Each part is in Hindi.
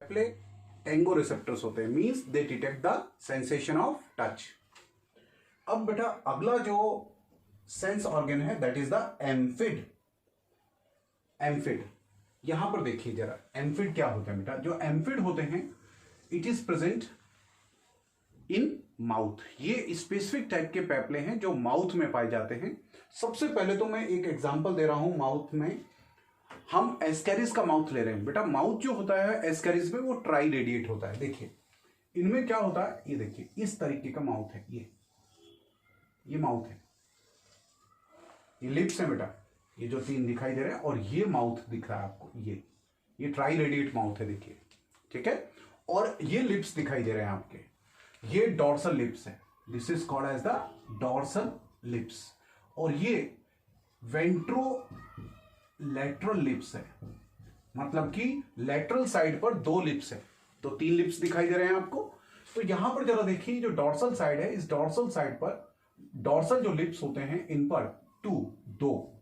पैपले टेंगो रिसेप्टर्स होते हैं, means they detect the sensation of touch. अब बेटा अगला जो सेंस ऑर्गन है दैट इज द एम्फिड। एम्फिड यहां पर देखिए जरा, एम्फिड क्या होता है बेटा? जो एम्फिड होते हैं it is present in mouth. ये स्पेसिफिक टाइप के पैपले हैं जो माउथ में पाए जाते हैं। सबसे पहले तो मैं एक एग्जांपल दे रहा हूं माउथ में। हम एस्कैरिस का माउथ ले रहे हैं बेटा। माउथ जो होता है एस्कैरिस में वो ट्राई रेडिएट होता है। देखिए इनमें क्या होता है, ये देखिए इस तरीके का माउथ है, ये माउथ है, ये लिप्स है बेटा, ये जो तीन दिखाई दे रहे हैं, और ये माउथ दिख रहा है आपको, ये ट्राई रेडिएट माउथ है, देखिए ठीक है। और ये लिप्स दिखाई दे रहे हैं आपके, ये डॉर्सल लिप्स है, this is called as the dorsal lips. और ये वेंट्रोलैटरल लिप्स है, मतलब कि लेटरल साइड पर दो लिप्स है, तो तीन लिप्स दिखाई दे रहे हैं आपको। तो यहां पर जरा देखिए जो डॉर्सल साइड है, इस डॉर्सल साइड पर डॉर्सल जो लिप्स होते हैं इन पर दो,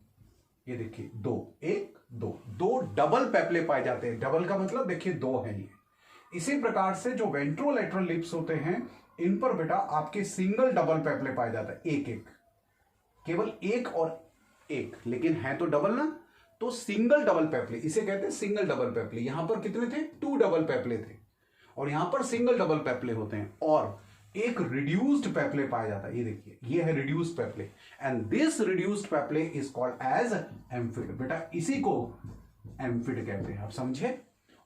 ये देखिए दो डबल पैपले पाए जाते हैं। डबल का मतलब देखिए दो है ये। इसी प्रकार से जो वेंट्रोलैटरल लिप्स होते हैं इन पर बेटा आपके सिंगल डबल पैपले पाए जाते हैं, एक केवल एक और एक, लेकिन है तो डबल ना, तो सिंगल डबल पैपले इसे कहते हैं सिंगल डबल पैपले। यहां पर कितने थे? 2 डबल पैपले थे, और यहां पर सिंगल डबल पैपले होते हैं, और एक रिड्यूस्ड पैपले पाया जाता है। ये देखिए ये है reduced papillae, and this reduced papillae is called as amphid. बेटा इसी को एम्फिड कहते हैं, आप समझे।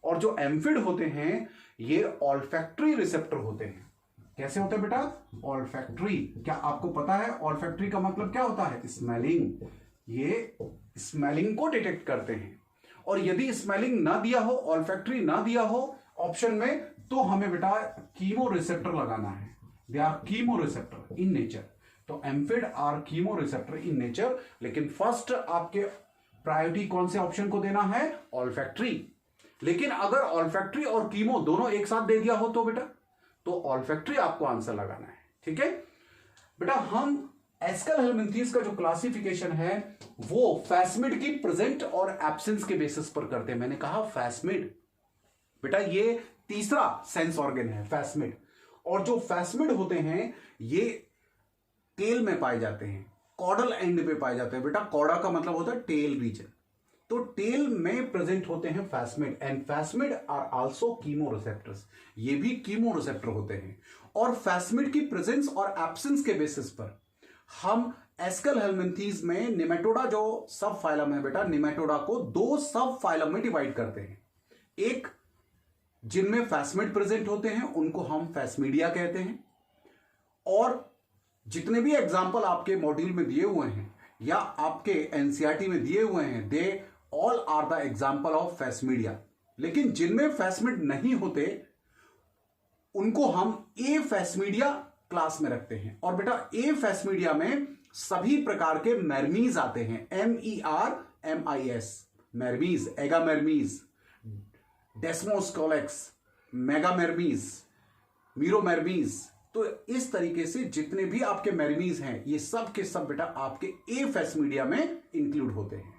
और जो एम्फिड होते हैं ये ऑल्फैक्टरी रिसेप्टर होते हैं। कैसे होते हैं बेटा? ऑल्फैक्टरी। क्या आपको पता है ऑल्फैक्टरी का मतलब क्या होता है? स्मेलिंग। ये स्मेलिंग को डिटेक्ट करते हैं, और यदि स्मेलिंग ना दिया हो, ऑल्फैक्टरी ना दिया हो ऑप्शन में, तो हमें बेटा कीमो रिसेप्टर लगाना है। They are chemoreceptor in nature. तो amphid are chemoreceptor in nature, लेकिन फर्स्ट आपके प्रायोरिटी कौन से ऑप्शन को देना है? ऑल्फैक्टरी। लेकिन अगर ऑल्फैक्टरी और कीमो दोनों एक साथ दे दिया हो तो बेटा, तो ऑल्फैक्टरी आपको आंसर लगाना है, ठीक है बेटा। हम एस्कल हेलमिंथीज का जो क्लासिफिकेशन है वो फैस्मिड की प्रेजेंट और एब्सेंस के बेसिस पर करते हैं। मैंने कहा फैस्मिड बेटा, ये तीसरा सेंस ऑर्गन है फैस्मिड। और जो फैस्मिड होते हैं ये टेल में पाए जाते हैं, कॉडल एंड पे पाए जाते हैं बेटा। कॉडा का मतलब होता है टेल रीजन, तो टेल में प्रेजेंट होते हैं phasmid, and phasmid are also chemoreceptors. ये भी कीमो रिसेप्टर होते हैं। और फैस्मिड की प्रेजेंस और एब्सेंस के बेसिस पर हम एस्कल हेलमिंथीज में निमेटोडा जो सब फाइलम है बेटा, निमेटोडा को 2 सब फाइलम में डिवाइड करते हैं। एक जिनमें फैस्मिड प्रेजेंट होते हैं उनको हम फैस्मीडिया कहते हैं, और जितने भी एग्जाम्पल आपके मॉड्यूल में दिए हुए हैं या आपके एनसीईआरटी में दिए हुए हैं, they all are the example of Phasmidia. लेकिन जिनमें फैस्मिड नहीं होते उनको हम ए फैस्मीडिया क्लास में रखते हैं। और बेटा ए फैस्मीडिया में सभी प्रकार के मैरमीज आते हैं, MERMIS, मैरमीज, एगामेरमीज, डेस्मोस्कोलेक्स, मेगामेरमीज, मीरोमेरमीज। तो इस तरीके से जितने भी आपके मैरमीज हैं ये सब के सब बेटा आपके ए फैस्मीडिया में इंक्लूड होते हैं।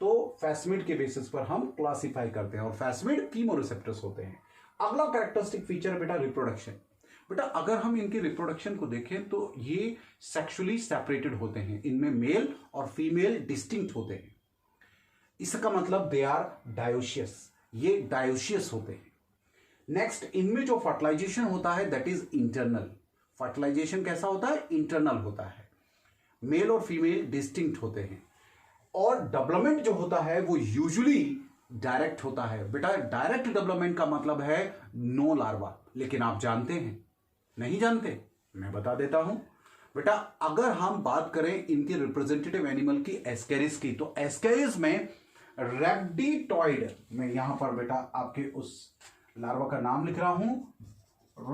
तो फैस्मिड के बेसिस पर हम क्लासिफाई करते हैं, और फैस्मिड कीमो रिसेप्टर्स होते हैं। अगला कैरेक्टरिस्टिक फीचर है बेटा रिप्रोडक्शन। बेटा अगर हम इनके रिप्रोडक्शन को देखें तो ये सेक्सुअली सेपरेटेड होते हैं, इनमें मेल और फीमेल डिस्टिंक्ट होते हैं। इसका मतलब दे आर डायोशियस, ये डायोशियस होते हैं। नेक्स्ट इनमें जो फर्टिलाइजेशन होता है दैट इज इंटरनल। फर्टिलाइजेशन कैसा होता है? इंटरनल होता है। मेल और फीमेल डिस्टिंक्ट होते हैं। और डेवलपमेंट जो होता है वो यूजुअली डायरेक्ट होता है। बेटा डायरेक्ट डेवलपमेंट का मतलब है नो लार्वा। लेकिन आप जानते हैं? नहीं जानते? मैं बता देता हूं बेटा। अगर हम बात करें इनके रिप्रेजेंटेटिव एनिमल की, एस्कैरिस की, तो एस्कैरिस में रैप्टिटॉइड, मैं यहां पर बेटा आपके उस लार्वा का नाम लिख रहा हूं,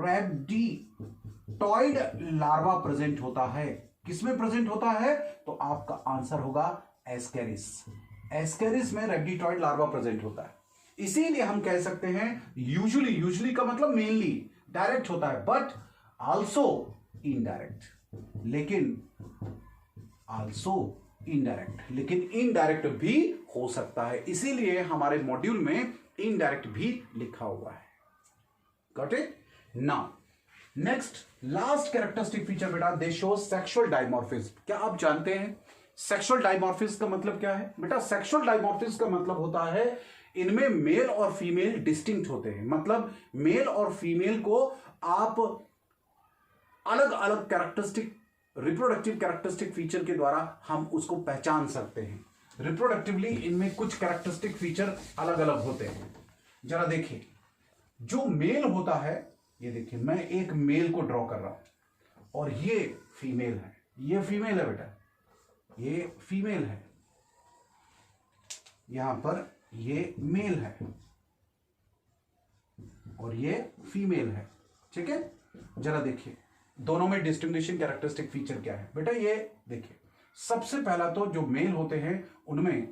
रैप्टिटॉइड लार्वा प्रेजेंट होता है। किसमें प्रेजेंट होता है? तो आपका आंसर होगा एस्कैरिस। एस्कैरिस में रैप्टिटॉइड लार्वा प्रेजेंट होता है। इसीलिए हम कह सकते हैं यूजुअली का मतलब मेनली डायरेक्ट होता है, बट आल्सो इनडायरेक्ट। लेकिन इनडायरेक्ट भी हो सकता है। इसीलिए हमारे मॉड्यूल में इनडायरेक्ट भी लिखा हुआ है। Got it? Now next last characteristic feature बेटा, दे शो सेक्सुअल डायमॉर्फिज्म। क्या आप जानते हैं सेक्सुअल डायमॉर्फिज्म का मतलब क्या है? बेटा सेक्सुअल डायमॉर्फिज्म का मतलब होता है इनमें मेल और फीमेल डिस्टिंक्ट होते हैं, मतलब मेल और फीमेल को आप अलग अलग कैरेक्टरिस्टिक, रिप्रोडक्टिव कैरेक्टरिस्टिक फीचर के द्वारा हम उसको पहचान सकते हैं। रिप्रोडक्टिवली इनमें कुछ कैरेक्टरिस्टिक फीचर अलग अलग होते हैं। जरा देखिए, जो मेल होता है, ये देखिए मैं एक मेल को ड्रॉ कर रहा हूं और ये फीमेल है, ये फीमेल है बेटा, ये फीमेल है, यहां पर ये मेल है और ये फीमेल है, ठीक है। जरा देखिए दोनों में डिस्टिंग्विशिंग कैरेक्टरिस्टिक फीचर क्या है बेटा, ये देखिए सबसे पहला तो जो मेल होते हैं उनमें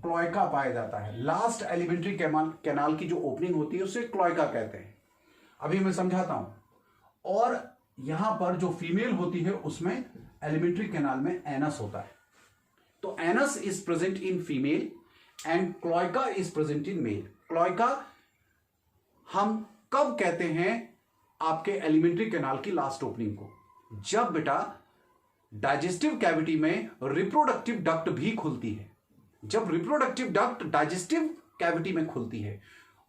क्लोएका पाया जाता है। लास्ट एलिमेंट्री कैनाल की जो ओपनिंग होती है उसे क्लोएका कहते हैं। अभी मैं समझाता हूं। और यहां पर जो फीमेल होती है उसमें एलिमेंट्री कैनाल में एनस होता है। तो anus is present in female and cloaca is present in male. Cloaca हम कब कहते हैं आपके एलिमेंट्री कैनाल की लास्ट ओपनिंग को? जब बेटा डाइजेस्टिव कैविटी में रिप्रोडक्टिव डक्ट भी खुलती है, जब रिप्रोडक्टिव डक्ट डाइजेस्टिव कैविटी में खुलती है,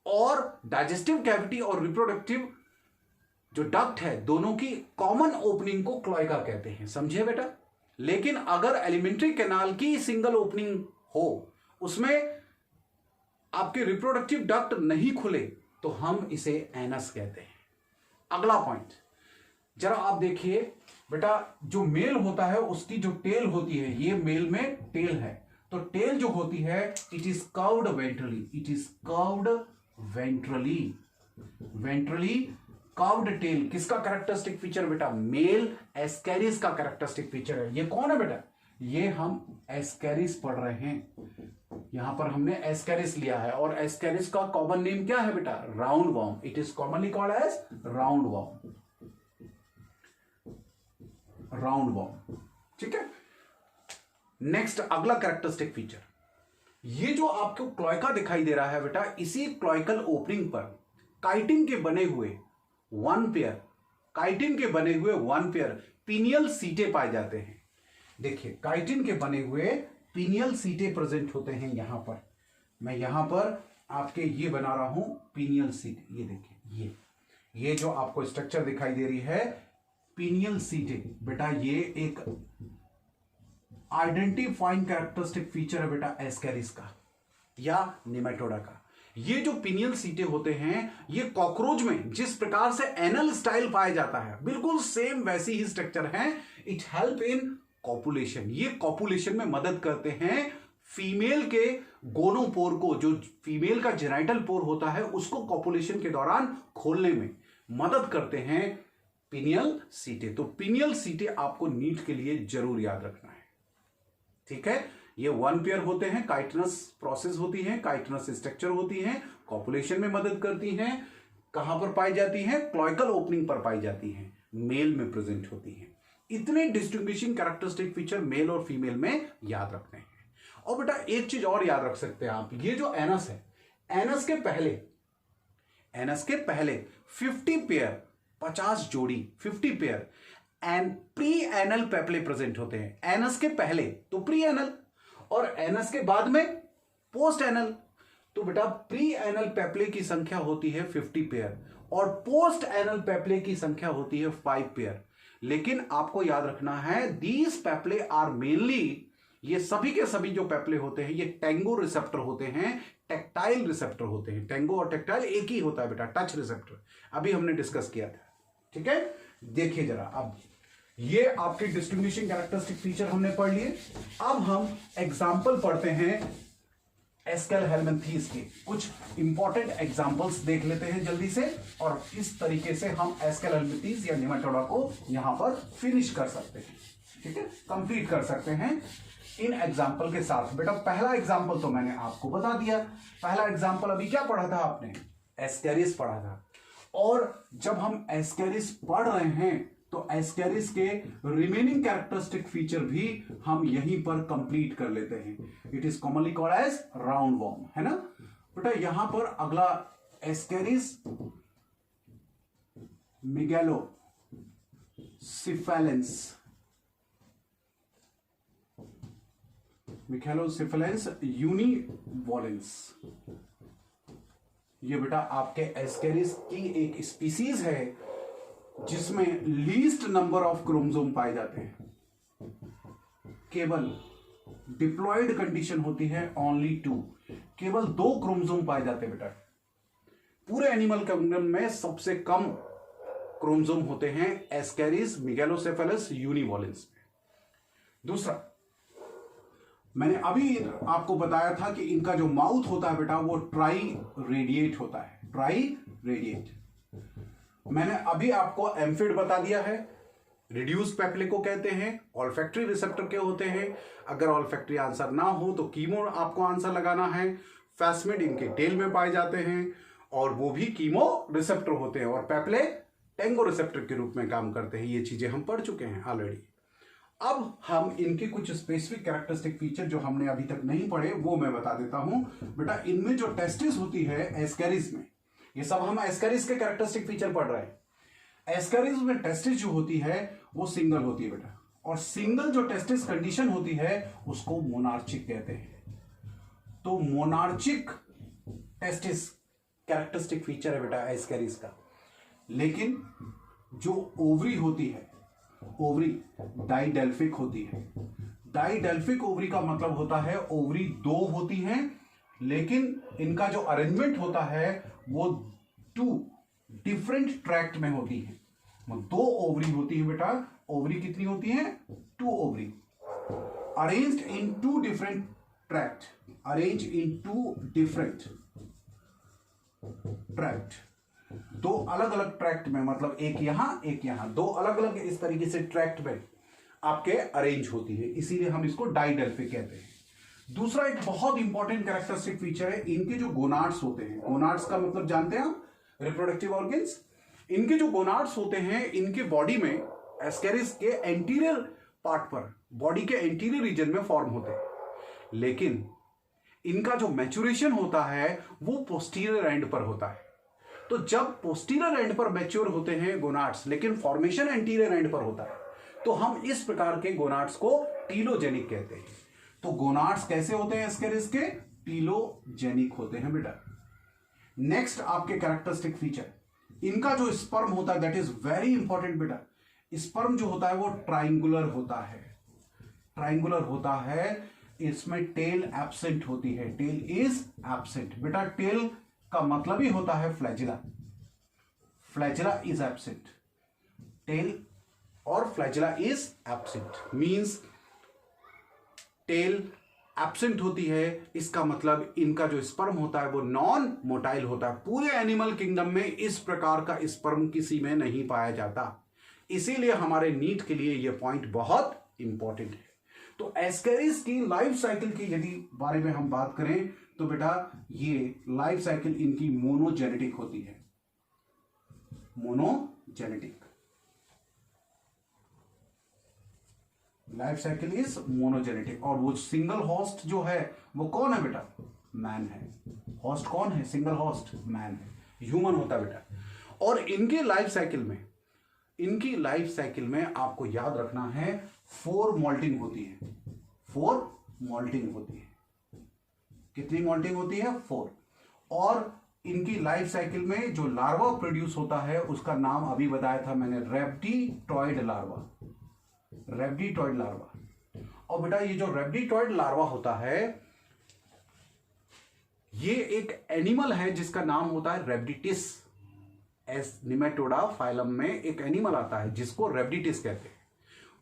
और डाइजेस्टिव कैविटी और रिप्रोडक्टिव जो डक्ट है दोनों की कॉमन ओपनिंग को क्लोएका कहते हैं, समझे बेटा। लेकिन अगर एलिमेंट्री कैनाल की सिंगल ओपनिंग हो, उसमें आपके रिप्रोडक्टिव डक्ट नहीं खुले, तो हम इसे एनस कहते हैं। अगला पॉइंट जरा आप देखिए बेटा, जो मेल होता है उसकी जो टेल होती है, ये मेल में टेल है, तो टेल जो होती है it is curved ventrally, it is curved ventrally, ventrally curved tail. किसका कैरेक्टरिस्टिक फीचर बेटा? मेल एस्कैरिस का कैरेक्टरिस्टिक फीचर है। ये कौन है बेटा? ये हम एस्कैरिस पढ़ रहे हैं, यहां पर हमने एस्कैरिस लिया है, और एस्कैरिस का कॉमन नेम क्या है बेटा? Round worm. It is commonly called as round worm, round worm, ठीक है। नेक्स्ट अगला कैरेक्टरिस्टिक फीचर, ये जो आपको क्लोएका दिखाई दे रहा है बेटा, इसी क्लोइकल ओपनिंग पर काइटिन के बने हुए वन पेयर, काइटिन के बने हुए वन पेयर पीनियल सीटे पाए जाते हैं। देखिए काइटिन के बने हुए पीनियल सीटे प्रेजेंट होते हैं। यहां पर मैं यहां पर आपके ये बना रहा हूं पीनियल सीट। ये देखिए ये जो आपको स्ट्रक्चर दिखाई दे रही है पीनियल सीटे बेटा, ये एक आइडेंटिफाइंग कैरेक्टरिस्टिक फीचर है बेटा एस्कैरिस का या निमेटोडा का। ये जो पिनियल सीटे होते हैं ये कॉकरोच में जिस प्रकार से एनल स्टाइल पाया जाता है बिल्कुल सेम वैसी ही स्ट्रक्चर है। इट हेल्प इन कॉपुलेशन, ये कॉपुलेशन में मदद करते हैं। फीमेल के गोनोपोर को, जो फीमेल का जेनाइटल पोर होता है, उसको कॉपुलेशन के दौरान खोलने में मदद करते हैं पिनियल सीटे। तो पिनियल सीटे आपको नीट के लिए जरूर याद रखना है, ठीक है। ये वन पेयर होते हैं, काइटिनस प्रोसेस होती है, काइटिनस स्ट्रक्चर होती है, कॉपुलेशन में मदद करती हैं। कहां पर पाई जाती है? क्लोइकल ओपनिंग पर पाई जाती हैं, मेल में प्रेजेंट होती हैं। इतने डिस्टिंग्विशिंग कैरेक्टरिस्टिक फीचर मेल और फीमेल में याद रखते हैं। और बेटा एक चीज और याद रख सकते हैं आप, ये जो एनस है, एनस के पहले 50 पेयर, 50 जोड़ी 50 pair and preanal papillae present होते हैं। एनस के पहले तो प्री एनल, और एनस के बाद में पोस्ट एनल। तो बेटा प्री एनल पेप्ले की संख्या होती है 50 पेयर और पोस्ट एनल पेप्ले की संख्या होती है 5 पेयर। लेकिन आपको याद रखना है दीज पेप्ले आर मेनली, ये सभी के सभी जो पेप्ले होते हैं ये टेंगो रिसेप्टर होते हैं, टेक्टाइल रिसेप्टर होते हैं। टेंगो और टेक्टाइल एक ही होता है बेटा, टच रिसेप्टर, अभी हमने डिस्कस किया था, ठीक है। देखिए जरा, अब ये आपके डिस्टिंग्विशिंग कैरेक्टरिस्टिक फीचर हमने पढ़ लिए। अब हम एग्जाम्पल पढ़ते हैं एस्केल हेलमिंथीज के। कुछ इंपॉर्टेंट एग्जाम्पल्स देख लेते हैं जल्दी से, और इस तरीके से हम एस्केल हेलमिंथीज या निमेटोडा को यहां पर फिनिश कर सकते हैं, ठीक है, कंप्लीट कर सकते हैं इन एग्जाम्पल के साथ। बेटा पहला एग्जाम्पल तो मैंने आपको बता दिया। पहला एग्जाम्पल अभी क्या पढ़ा था आपने? एस्कैरिस पढ़ा था। और जब हम एस्कैरिस पढ़ रहे हैं तो एस्कैरिस के रिमेनिंग कैरेक्टरिस्टिक फीचर भी हम यहीं पर कंप्लीट कर लेते हैं। It is commonly called as round worm, है ना बेटा। यहां पर अगला एस्केरिस मेगैलोसिफेलेंस यूनिवॉलेंस। ये बेटा आपके एस्केरिस की एक स्पीसीज है जिसमें लीस्ट नंबर ऑफ क्रोमोसोम पाए जाते हैं। केवल डिप्लॉयड कंडीशन होती है ओनली 2, केवल 2 क्रोमोसोम पाए जाते हैं बेटा। पूरे एनिमल किंगडम में सबसे कम क्रोमोसोम होते हैं एस्केरिस मेगैलोसेफेलस यूनिवॉलेंस में। दूसरा, मैंने अभी आपको बताया था कि इनका जो माउथ होता है बेटा वो ट्राई रेडिएट होता है, ट्राई रेडिएट। मैंने अभी आपको एम्फिड बता दिया है, रिड्यूस पेप्ले को कहते हैं, ऑल्फैक्टरी रिसेप्टर के होते हैं। अगर ऑल्फैक्टरी आंसर ना हो तो कीमो आपको आंसर लगाना है। फैस्मिड इनके टेल में पाए जाते हैं और वो भी कीमो रिसेप्टर होते हैं, और पेप्ले टेंगो रिसेप्टर के रूप में काम करते हैं। ये चीजें हम पढ़ चुके हैं ऑलरेडी। अब हम इनके कुछ स्पेसिफिक कैरेक्टरिस्टिक फीचर जो हमने अभी तक नहीं पढ़े वो मैं बता देता हूं बेटा। इनमें जो टेस्टिस होती है एस्केरिस में, ये सब हम एस्केरिस के कैरेक्टरिस्टिक फीचर पढ़ रहे हैं। एस्केरिस में टेस्टिस जो होती है वो सिंगल होती है बेटा, और सिंगल जो टेस्टिस कंडीशन होती है उसको मोनार्चिक कहते हैं। तो मोनार्चिक टेस्टिस कैरेक्टरिस्टिक फीचर है बेटा एस्केरिस का। लेकिन जो ओवरी होती है, ओवरी डाइडेल्फिक होती है। डाइडेल्फिक ओवरी का मतलब होता है ओवरी 2 होती हैं, लेकिन इनका जो अरेंजमेंट होता है वो 2 डिफरेंट ट्रैक्ट में होती है। 2 ओवरी होती है बेटा। ओवरी कितनी होती है? 2 ovary arranged in 2 different tract, arrange in 2 different tract. 2 अलग अलग ट्रैक्ट में, मतलब एक यहां एक यहां, 2 अलग अलग इस तरीके से ट्रैक्ट में आपके अरेंज होती है, इसीलिए हम इसको डाइडेल्फिक कहते हैं। दूसरा एक बहुत इंपॉर्टेंट कैरेक्टरिस्टिक फीचर है इनके जो गोनाड्स होते हैं। गोनाड्स का मतलब जानते हैं आप? Reproductive organs. इनके जो गोनाड्स होते हैं इनके बॉडी में, एस्केरिस के एंटीरियर पार्ट पर, बॉडी के एंटीरियर रीजन में फॉर्म होते हैं, लेकिन इनका जो मैच्योरेशन होता है वो पोस्टीरियर एंड पर होता है। तो जब पोस्टीरियर एंड पर मैच्योर होते हैं गोनाड्स, लेकिन फॉर्मेशन एंटीरियर एंड पर होता है, तो हम इस प्रकार के गोनाड्स को टीलोजेनिक कहते हैं। तो गोनाड्स कैसे होते हैं एस्केरिस के? टीलोजेनिक होते हैं बेटा। नेक्स्ट आपके कैरेक्टरिस्टिक फीचर, इनका जो स्पर्म होता है दैट इज वेरी इंपॉर्टेंट बेटा। स्पर्म जो होता है वो ट्राइंगुलर होता है, ट्राइंगुलर होता है। इसमें टेल एब्सेंट होती है, टेल इज एब्सेंट बेटा। टेल का मतलब ही होता है flagella, flagella is absent. Tail और flagella is absent means tail absent होती है। इसका मतलब इनका जो स्पर्म होता है वो नॉन मोटाइल होता है। पूरे एनिमल किंगडम में इस प्रकार का स्पर्म किसी में नहीं पाया जाता, इसीलिए हमारे नीट के लिए यह पॉइंट बहुत इंपॉर्टेंट है। तो एस्केरिस की लाइफ साइकिल की यदि बारे में हम बात करें तो बेटा ये लाइफ साइकिल इनकी मोनोजेनेटिक होती है, monogenetic. Life cycle is monogenetic. और वो सिंगल होस्ट जो है वो कौन है बेटा? मैन है। होस्ट कौन है? सिंगल होस्ट मैन है, ह्यूमन होता है बेटा। और इनके लाइफ साइकिल में, इनकी लाइफ साइकिल में आपको याद रखना है 4 मॉल्टिंग होती है, 4 मॉल्टिंग होती है। कितनी मॉल्टिंग होती है? 4। और इनकी लाइफ साइकिल में जो लार्वा प्रोड्यूस होता है उसका नाम अभी बताया था मैंने, रेप्टिटॉइड लार्वा, रेप्टिटॉइड लार्वा। और बेटा ये जो रेप्टिटॉइड लार्वा होता है ये एक एनिमल है जिसका नाम होता है रेप्टिटिस। एस निमेटोडा फाइलम में एक एनिमल आता है जिसको रेप्टिटिस कहते हैं।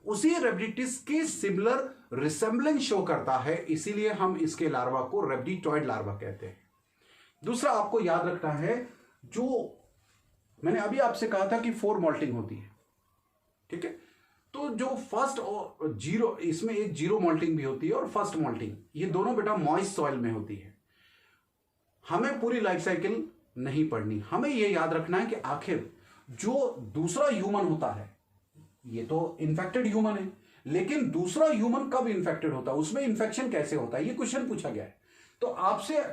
उसी रेप्टिटिस के सिमिलर रिसेम्बलेंस शो करता है, इसीलिए हम इसके लार्वा को रेप्टिटॉइड लार्वा कहते हैं। दूसरा आपको याद रखना है, जो मैंने अभी आपसे कहा था कि 4 मॉल्टिंग होती है, ठीक है। तो जो फर्स्ट और जीरो, इसमें एक जीरो मॉल्टिंग भी होती है और फर्स्ट मॉल्टिंग, ये दोनों बेटा मॉइस्ट सॉइल में होती है। हमें पूरी लाइफ साइकिल नहीं पढ़नी, हमें यह याद रखना है कि आखिर जो दूसरा ह्यूमन होता है, ये तो इन्फेक्टेड ह्यूमन है, लेकिन दूसरा ह्यूमन कब इन्फेक्टेड होता है, उसमें इन्फेक्शन कैसे होता है, ये क्वेश्चन पूछा गया है। तो आपसे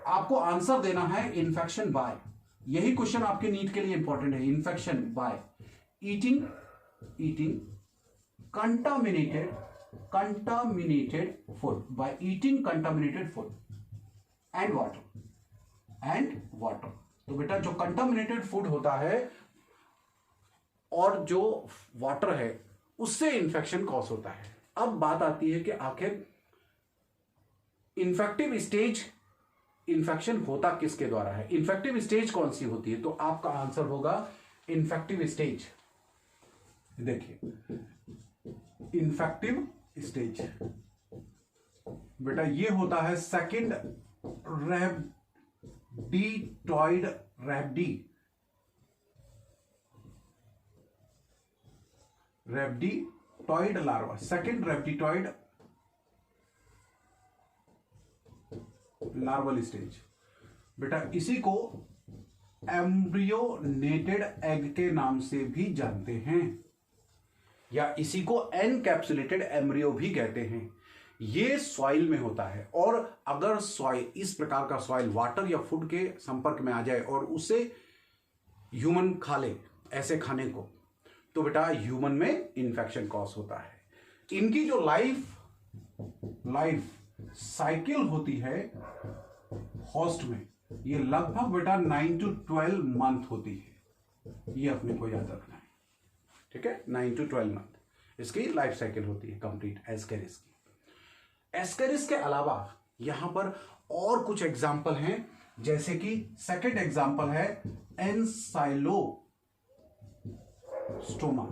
आपको आंसर देना है इन्फेक्शन बाय, यही क्वेश्चन आपके नीट के लिए इंपॉर्टेंट है। Infection by eating contaminated food, by eating contaminated food and water। तो बेटा जो कंटामिनेटेड फूड होता है और जो वाटर है उससे इंफेक्शन कॉज होता है। अब बात आती है कि आखिर इन्फेक्टिव स्टेज इन्फेक्शन होता किसके द्वारा है, इन्फेक्टिव स्टेज कौन सी होती है? तो आपका आंसर होगा इन्फेक्टिव स्टेज। देखिए इन्फेक्टिव स्टेज बेटा ये होता है second rhabditoid larva, second rhabditoid larval stage. बेटा इसी को एम्ब्रियोनेटेड एग के नाम से भी जानते हैं, या इसी को एनकैप्सुलेटेड एम्ब्रियो भी कहते हैं। ये सॉइल में होता है, और अगर सॉइल इस प्रकार का सॉइल वाटर या फूड के संपर्क में आ जाए और उसे ह्यूमन खा ले ऐसे खाने को, तो बेटा ह्यूमन में इंफेक्शन कॉज होता है। इनकी जो लाइफ साइकिल होती है होस्ट में, ये लगभग बेटा 9 to 12 मंथ होती है, ये अपने को याद रखना है, ठीक है। 9 to 12 मंथ इसकी लाइफ साइकिल होती है कंप्लीट एस्केरिस की। एस्केरिस के अलावा यहां पर और कुछ एग्जाम्पल हैं, जैसे कि सेकंड एग्जाम्पल है एनसाइलोस्टोमा,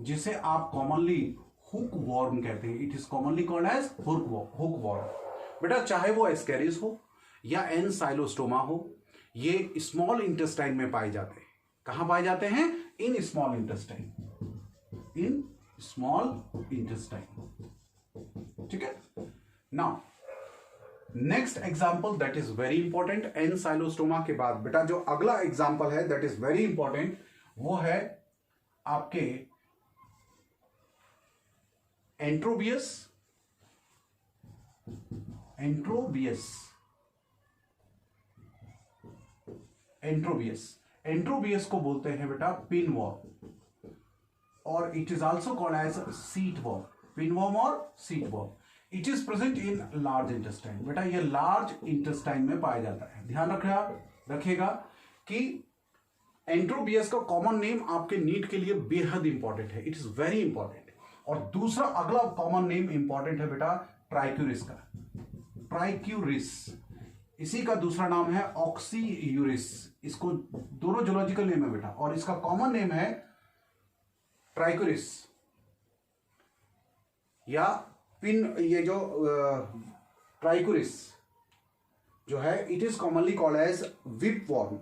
जिसे आप कॉमनली हुक वॉर्म कहते हैं। It is commonly called as hook worm. बेटा चाहे वो एस्केरिस हो या एनसाइलोस्टोमा हो, ये स्मॉल इंटेस्टाइन में पाए जाते हैं। कहां पाए जाते हैं? इन स्मॉल इंटेस्टाइन, ठीक है। Now next example that is very important, Ancylostoma के बाद बेटा जो अगला एग्जाम्पल है दैट इज वेरी इंपॉर्टेंट, वो है आपके एंट्रोबियस को बोलते हैं बेटा पिनवॉर्म, और it is also called as seatworm, pinworm और seatworm. It is present in large intestine. बेटा ये लार्ज इंटेस्टाइन में पाया जाता है। ध्यान रखिएगा कि एंट्रोबियस का कॉमन नेम आपके नीट के लिए बेहद इंपॉर्टेंट है, इट इज वेरी इंपॉर्टेंट। और दूसरा अगला कॉमन नेम इंपॉर्टेंट है बेटा ट्राइक्यूरिस का, ट्राइक्यूरिस। इसी का दूसरा नाम है ऑक्सीयूरिस। इसको दोनों जूलॉजिकल नेम है बेटा, और इसका कॉमन नेम है ट्राइक्यूरिस या ये जो ट्राइक्यूरिस जो है it is commonly called as whipworm.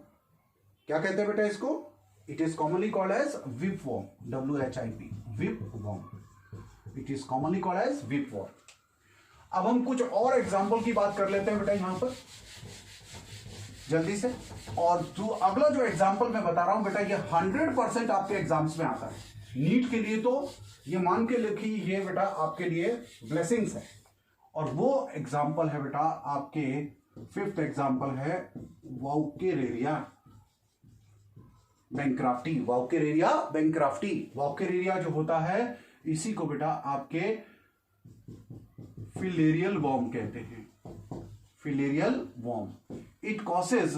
क्या कहते हैं बेटा इसको? It is commonly called as whipworm, WHIP, whipworm. It is commonly called as whipworm. अब हम कुछ और एग्जाम्पल की बात कर लेते हैं बेटा यहां पर जल्दी से। और जो अगला जो एग्जाम्पल मैं बता रहा हूं बेटा, ये 100% आपके एग्जाम्स में आता है नीट के लिए, तो ये मान के लिखी ये बेटा आपके लिए ब्लेसिंग्स है। और वो एग्जाम्पल है बेटा आपके फिफ्थ एग्जाम्पल है वाउकेरेरिया बैंक्राफ्टी। वाउकेरेरिया जो होता है इसी को बेटा आपके फिलेरियल वॉर्म कहते हैं, filarial worm. It causes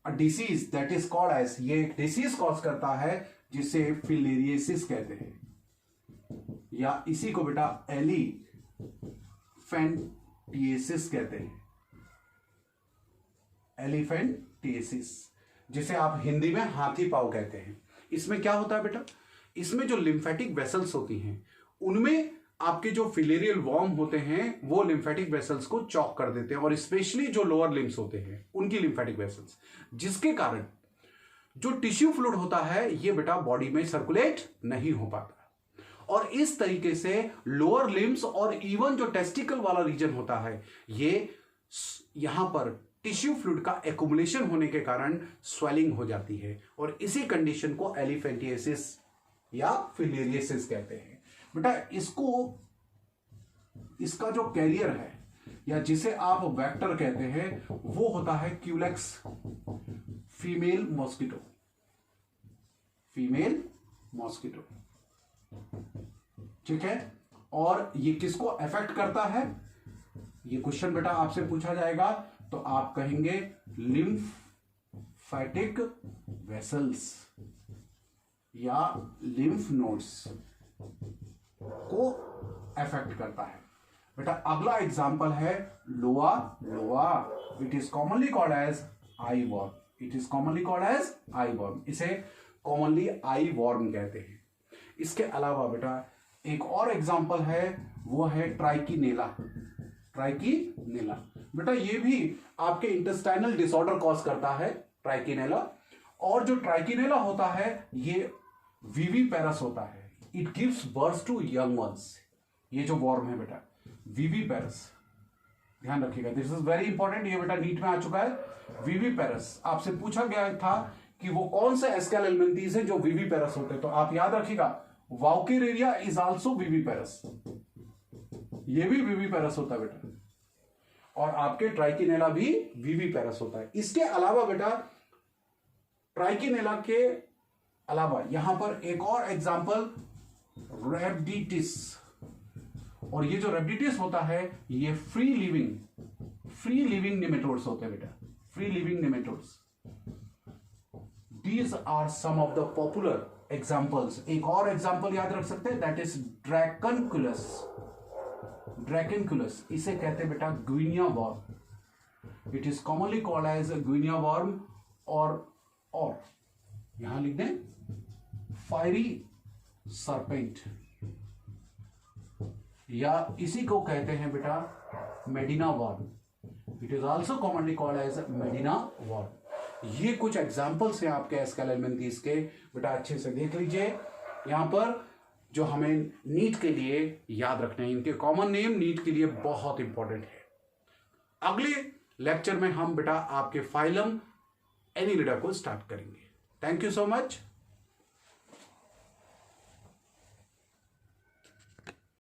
a disease that is called as, ये एक डिसीज कॉज करता है जिसे फिलेरियसिस कहते हैं, या इसी को बेटा एलिफेंटिएसिस कहते हैं, एलिफेंटिएसिस, जिसे आप हिंदी में हाथी पांव कहते हैं। इसमें क्या होता है बेटा? इसमें जो लिम्फेटिक वेसल्स होती हैं उनमें आपके जो फिलेरियल वॉर्म होते हैं वो लिम्फेटिक वेसल्स को चॉक कर देते हैं, और स्पेशली जो लोअर लिम्स होते हैं उनकी लिम्फेटिक वेसल्स, जिसके कारण जो टिश्यू फ्लूइड होता है ये बेटा बॉडी में सर्कुलेट नहीं हो पाता, और इस तरीके से लोअर लिम्स और इवन जो टेस्टिकल वाला रीजन होता है ये यहां पर टिश्यू फ्लूइड का एक्युमुलेशन होने के कारण स्वेलिंग हो जाती है, और इसी कंडीशन को एलिफेंटिएसिस या फिलेरियसिस कहते हैं। बेटा इसका जो कैरियर है या जिसे आप वेक्टर कहते हैं वो होता है Culex female mosquito, female mosquito. ठीक है, और ये किसको अफेक्ट करता है, ये क्वेश्चन बेटा आपसे पूछा जाएगा तो आप कहेंगे लिम्फेटिक वेसल्स या लिम्फ नोड्स को अफेक्ट करता है। बेटा अगला एग्जांपल है loa, loa it is commonly called as eye worm, it is commonly called as eye worm, इसे कॉमनली आई वर्म कहते हैं। इसके अलावा बेटा एक और एग्जांपल है, वो है ट्राइकीनेला, ट्राइकीनेला। बेटा ये भी आपके इंटेस्टाइनल डिसऑर्डर कॉज करता है ट्राइकीनेला, और जो ट्राइकीनेला होता है ये विविपेरस होता है, it gives birth to young ones. ये जो वॉर्म है बेटा विविपेरस, ध्यान रखिएगा, दिस इज वेरी इंपॉर्टेंट, ये बेटा नीट में आ चुका है। विविपेरस आपसे पूछा गया था कि वो कौन से एस्केल एल्मेंथीज है जो विविपेरस होते हैं, तो आप याद रखिएगा वाउकेरेरिया इज आल्सो विविपेरस, ये भी विविपेरस होता है बेटा, और आपके ट्राइकीनेला भी विविपेरस होता है। इसके अलावा बेटा ट्राइकीनेला के अलावा यहां पर एक और एग्जांपल रेब्डिटिस, और ये जो रेब्डिटिस होता है ये फ्री लिविंग नेमेटोड्स होते हैं बेटा, free living nematodes. These are some of the popular examples। एक और एग्जांपल याद रख सकते हैं, दैट इज ड्रैकनकुलस, ड्रैकनकुलस इसे कहते हैं बेटा guinea worm, it is commonly called as guinea worm, और यहां लिख दें फायरी सरपेंट, या इसी को कहते हैं बेटा Medina worm, it is also commonly called as Medina worm. ये कुछ एग्जाम्पल्स हैं आपके एस्केल एल्मेंथीज के, बेटा अच्छे से देख लीजिए। यहां पर जो हमें नीट के लिए याद रखने हैं, इनके कॉमन नेम नीट के लिए बहुत इंपॉर्टेंट है। अगले लेक्चर में हम बेटा आपके फाइलम एनिलिडा को स्टार्ट करेंगे। Thank you so much.